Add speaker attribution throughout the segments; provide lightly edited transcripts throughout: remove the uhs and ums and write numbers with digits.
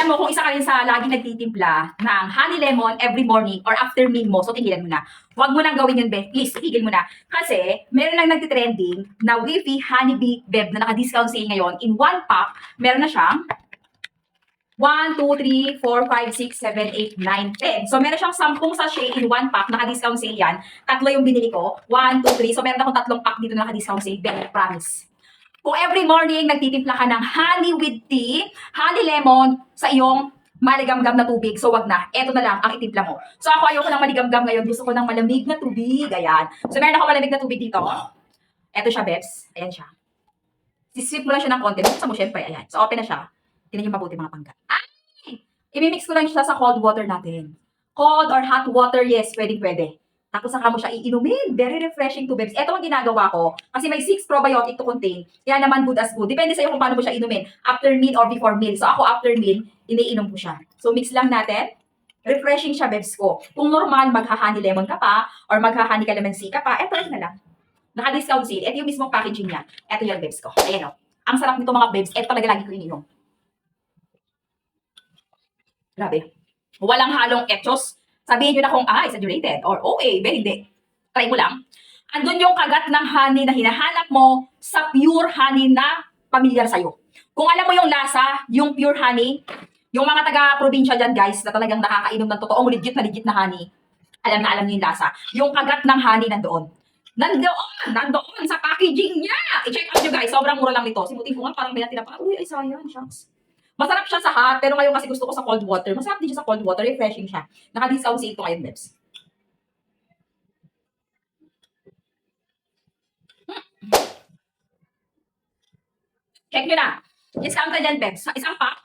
Speaker 1: Tandaan mo kung isa ka rin sa laging nagtitimpla ng honey lemon every morning or after meal mo, so tigilan mo na. Huwag mo nang gawin yun, Beb. Please, tigil mo na. Kasi, meron lang nagtitrending na Whiffy Honeybee Beb na naka-discount sale ngayon. In one pack, meron na siyang 1, 2, 3, 4, 5, 6, 7, 8, 9, 10. So, meron siyang 10 sachet in one pack. Naka-discount sale yan. Tatlo yung binili ko. 1, 2, 3. So, meron akong tatlong pack dito na naka-discount sale. Beb, promise. Kung every morning nagtitimpla ka ng honey with tea, honey lemon sa iyong maligamgam na tubig, so wag na. Eto na lang ang itimpla mo. So ako ayoko ng maligamgam ngayon, gusto ko ng malamig na tubig. Ayan. So meron ako malamig na tubig dito. Eto siya, Bebs. Ayan siya. Sisip mo lang siya ng konti. Buksan mo syempre. Ayan. So open na siya. Tingnan yung mabuti mga panggat. Ay! Imimix ko lang siya sa cold water natin. Cold or hot water, yes, pwede. Tapos saka mo siya iinumin. Very refreshing to, Bebs. Ito ang ginagawa ko. Kasi may 6 probiotic to contain. Kaya naman good as good. Depende sa iyo kung paano mo siya inumin. After meal or before meal. So ako after meal, iniinom ko siya. So mix lang natin. Refreshing siya, Bebs ko. Kung normal, magha-honey lemon ka pa or magha-honey calamansi ka pa, eto na lang. Naka-discount sale. Ito yung mismong packaging niya. Ito yung Bebs ko. Ayan o. Ang sarap nito mga Bebs. Ito talaga lagi ko iniinom. Grabe. Walang halong etchos. Sabihin nyo na kung, exaggerated or OA, hindi. Try mo lang. Andun yung kagat ng honey na hinahanap mo sa pure honey na pamilyar sa'yo. Kung alam mo yung lasa, yung pure honey, yung mga taga-probinsya dyan guys, na talagang nakakainom ng totoong legit na honey, alam na alam nyo yung lasa. Yung kagat ng honey nandoon. Nandoon sa packaging niya. I-check out nyo guys, sobrang mura lang nito. Simutin ko nga, parang may natin na parang, uy, ay sayang, shucks. Masarap siya sa hot, pero ngayon kasi gusto ko sa cold water. Masarap din siya sa cold water, refreshing siya. Naka-discount sale ito ngayon, Bebs. Check nyo na. Discount ka dyan, Bebs. Sa isang pack,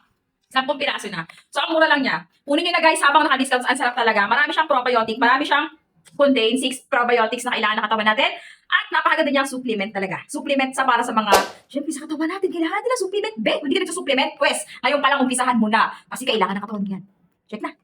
Speaker 1: 10 piraso na. So, ang mura lang niya. Kunin nyo na guys, habang naka-discount, ang sarap talaga. Marami siyang probiotic, marami siyang contain 6 probiotics na kailangan ng katawan natin. At napakaganda niyang supplement talaga. Supplement sa para sa mga, syempre sa katawan natin, kailangan nila supplement, Beb. Hindi ka nagsusupplement, pues, ngayon palang umpisahan mo na. Kasi kailangan ng katawan niyan. Check na.